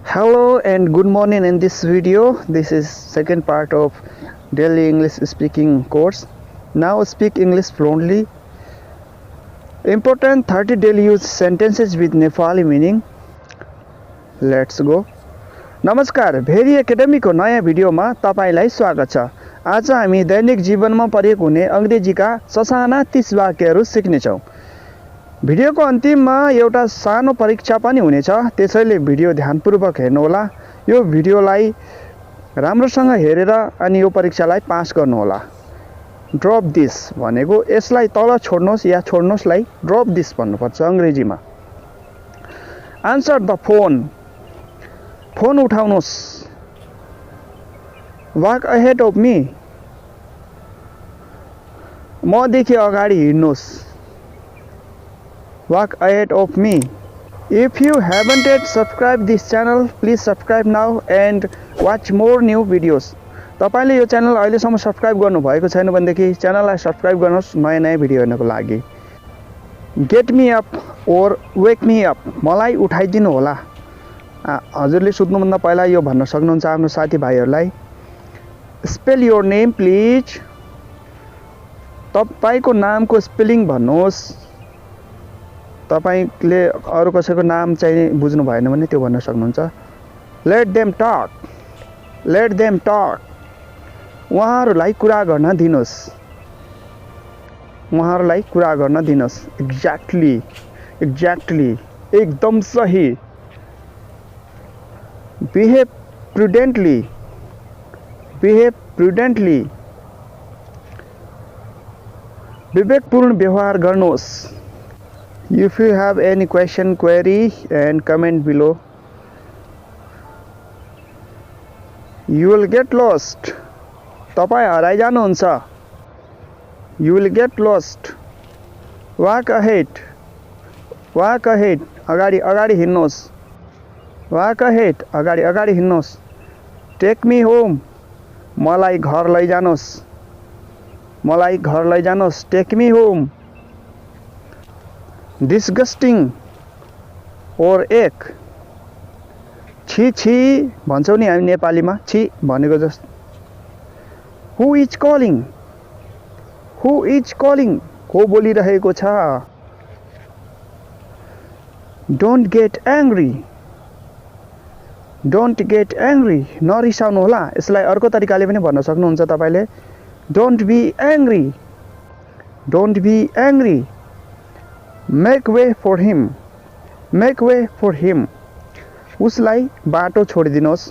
Hello and good morning. In this video, this is second part of daily English speaking course. Now speak English fluently. Important 30 daily use sentences with Nepali meaning. Let's go. नमस्कार, very एकाडेमीको नयाँ भिडियोमा तपाईलाई स्वागत छ। आज हामी दैनिक जीवनमा प्रयोग हुने अंग्रेजीका ससाना 30 वाक्यहरू सिक्नेछौँ। भिडियोको अन्तिममा एउटा सानो परीक्षा पनि हुनेछ, त्यसैले भिडियो ध्यानपूर्वक हेर्नुहोला। यो भिडियोलाई राम्रोसँग हेरेर अनि यो परीक्षालाई पास गर्नुहोला। ड्रप दिस भनेको यसलाई तल छोड्नुहोस् या छोड्नुहोस्लाई ड्रप दिस भन्नुपर्छ अंग्रेजीमा। आन्सर द फोन, फोन उठाउनुहोस्। वाक अहेड अफ मी, मदेखि अगाडि हिँड्नुहोस्। Walk ahead of me. If you haven't yet subscribed this channel, please subscribe now and watch more new videos. तपाईले यो च्यानल अहिलेसम्म सब्स्क्राइब गर्नु भएको छैन भनेदेखि च्यानललाई सब्स्क्राइब गर्नुहोस् नयाँ भिडियो हेर्नको लागि। Get me up or wake me up, मलाई उठाइदिनु होला। हजुरले सुत्नुभन्दा पहिला यो भन्न सक्नुहुन्छ आफ्नो साथीभाइहरूलाई। Spell your name please, तपाईको नामको स्पेलिङ भन्नुहोस्। तपाईले अरु कसैको नाम चाहिँ बुझ्नु भएन भने त्यो भन्न सक्नुहुन्छ। Let them talk, let them talk, उहाँहरूलाई कुरा गर्न दिनुस्। उहाँहरूलाई कुरा गर्न दिनुस्। एक्ज्याक्टली, एक्ज्याक्टली, एकदम सही। बिहेभ प्रुडेन्टली, बिहेभ प्रुडेन्टली, विवेकपूर्ण व्यवहार गर्नुहोस्। If you have any question, query and comment below. You will get lost, तपाईं हराइ जानुहुन्छ। You will get lost. Walk ahead, walk ahead, अगाडि अगाडि हिँड्नुहोस्। Walk ahead, अगाडि अगाडि हिँड्नुहोस्। Take me home, मलाई घर लैजानुहोस्। मलाई घर लैजानुहोस्। Take me home. Disgusting or एक, छी छी भन्छौँ नि हामी नेपालीमा, छी भनेको जस्तो। Who is calling, who is calling, को बोलिरहेको छ। Don't get angry, don't get angry, नरिसाउनु होला। यसलाई अर्को तरिकाले पनि भन्न सक्नुहुन्छ तपाईले। Don't be angry, don't be angry. Make way for him, make way for him, उसलाई बाटो छोडिदिनुहोस्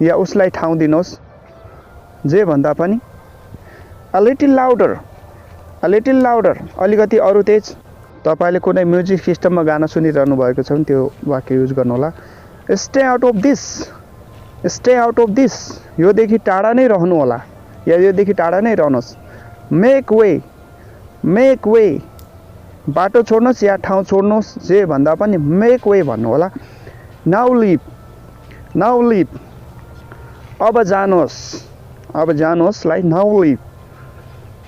या उसलाई ठाउँ दिनुहोस्। जे भन्दा पनि। A little louder, a little louder, अलिकति अरु तेज। तपाईले कुनै म्युजिक सिस्टममा गाना सुनिरहनु भएको छ भने त्यो वाक्य युज गर्नु होला। Stay out of this, stay out of this, यो देखि टाढा नै रहनु होला या यो देखि टाढा नै रहनुहोस्। Make way, make way, बाटो छोड्नुहोस् या ठाउँ छोड्नुहोस्। जे भन्दा पनि मेक वे भन्नु होला। नाउ लिभ, नाउ लिभ, अब जानुहोस्, अब जानुहोस् लाई नाउ लिभ।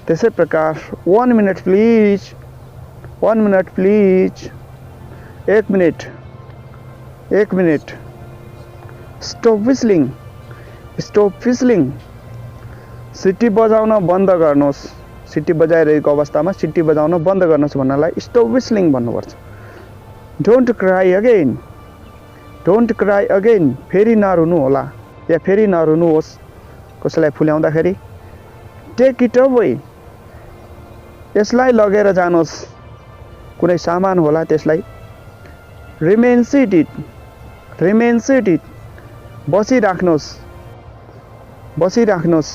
त्यसै प्रकार 1 minute please, 1 minute please, 1 minute, 1 minute. Stop whistling, stop whistling, city बजाउन बन्द गर्नुहोस्। सिटी बजाइरहेको अवस्थामा सिटी बजाउन बन्द गर्नुहोस् भन्नलाई स्टप व्हिस्लिङ भन्नुपर्छ। Don't cry again, don't cry again, फेरि नरुनु होला या फेरि नरुनुहोस् कसैलाई फुल्याउँदाखेरि। टेक इट अवे, यसलाई लगेर जानुहोस्, कुनै सामान होला त्यसलाई। रिमेन सिटेड, रिमेन सिटेड, बसिराख्नुहोस्, बसिराख्नुहोस्।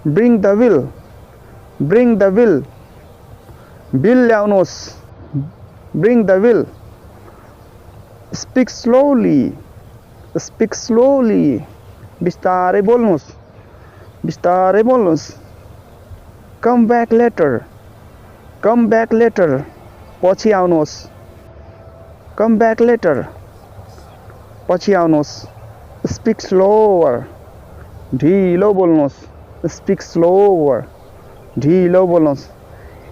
Bring the bill, bring the bill, bill ल्याउनुहोस्। Bring the bill. Speak slowly, speak slowly, बिस्तारै बोल्नुहोस्, बिस्तारै बोल्नुहोस्। Come back later, come back later, पछि आउनुहोस्। कम ब्याक लेटर, पछि आउनुहोस्। स्पिक स्लोवर, ढिलो बोल्नुहोस्। स्पिक स्लोवर, ढिलो बोल्नुहोस्।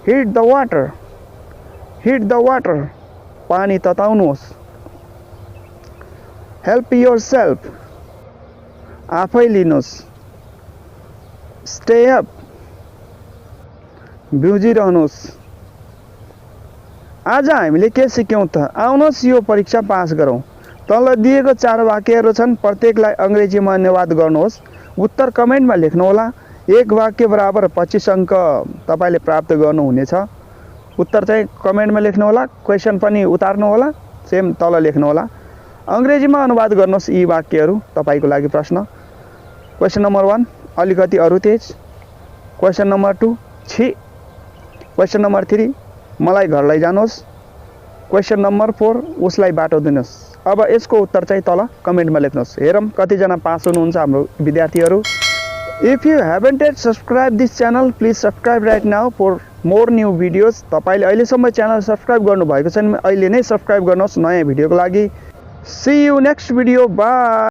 Heat the water, heat the water, पानी तताउनुहोस्। हेल्प योरसेल्फ, आफै लिनुहोस्। स्टे अप, बिउजिरहनुहोस्। आज हामीले के सिक्यौं त? आउनुहोस् यो परीक्षा पास गरौँ। तल दिएको 4 वाक्यहरू छन्, प्रत्येकलाई अंग्रेजीमा अनुवाद गर्नुहोस्। उत्तर कमेन्टमा लेख्नुहोला। एक वाक्य बराबर 25 अंक तपाईले प्राप्त गर्नुहुनेछ। उत्तर चाहिँ कमेन्टमा लेख्नुहोला। क्वेशन पनि उतार्नुहोला, सेम तल लेख्नुहोला। अंग्रेजीमा अनुवाद गर्नुहोस् यी वाक्यहरू। तपाईको लागि प्रश्न। क्वेशन नम्बर 1 अलिकति अरु तेज। क्वेशन नम्बर 2 छी। क्वेशन नम्बर 3 मलाई घर लैजानुहोस्। क्वेशन नम्बर 4 उसलाई बाटो दिनुहोस्। अब यसको उत्तर चाहिँ तल कमेन्टमा लेख्नुहोस्। हेरौँ कतिजना पास हुनुहुन्छ हाम्रो विद्यार्थीहरू। If you haven't yet subscribed this channel, please subscribe right now for more new videos. तपाईले अहिलेसम्म च्यानल सब्स्क्राइब गर्नु भएको छैन, अहिले नै सब्स्क्राइब गर्नुहोस् नयाँ भिडियोको लागि। See you next video. Bye.